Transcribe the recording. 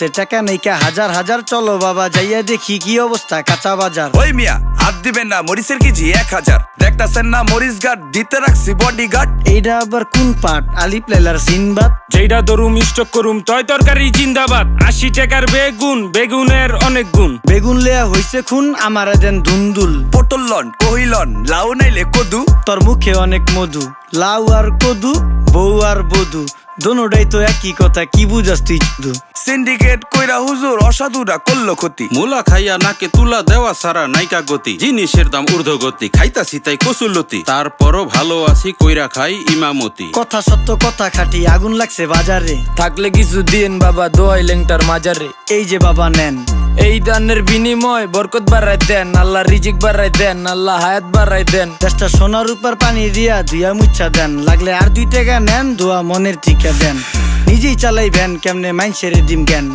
লাগছে টাকা নেইকা হাজার হাজার, চলো বাবা যাইয়া দেখি কি অবস্থা কাঁচা বাজার। ওই মিয়া হাত দিবেন না, মরিচের কেজি 1000। দেখতাছেন না মরিচ গার্ড দিতে রাখছি বডি গার্ড। এইটা আবার কোন পাট? আলিপ লাইলার সিনবাদ। যেইটা দরুম স্টক করুম তয় তরকারি জিন্দাবাদ। 80 টাকার বেগুন, বেগুনের অনেক গুণ। বেগুন লেয়া হইছে খুন, আমারে দেন ধুন্দুল। পটল লন কহিলন, লাউ নাইলে কদু। তোর মুখে অনেক মধু, লাউ আর কদু, বউ আর বধু, দোনোটাই তো একই কথা, কি বুঝাস তুই শুধু? সিন্ডিকেট কইরা হুজুর অসাধুরা করলো ক্ষতি। মুলা খাইয়া নাকে তুলা দেওয়া সারা নাইকা গতি। জিনিসের দাম ঊর্ধ্বগতি, খাইতাছি তাই কচুলতি। তারপরও ভালো আছি কইরা খাই ইমামতি। কথা সত্য কথা খাঁটি, আগুন লাগছে বাজারে। থাকলে কিছু দিন বাবা, দোয়াই লেংটার মাজারে। এই যে বাবা নেন, এই দানের বিনিময় বরকত বাড়াই দেন, আল্লাহ রিজিক বাড়াই দেন, আল্লাহ হায়াত বাড়াই দেন। দেশটা সোনার উপর পানি দিয়া ধুইয়া মুচ্ছা দেন, লাগলে আর 2 টাকা নেন, দোয়া মনের ঠিকা দেন। নিজেই চালাই ভ্যান, কেমনে মাইনসেরে দিম জ্ঞান।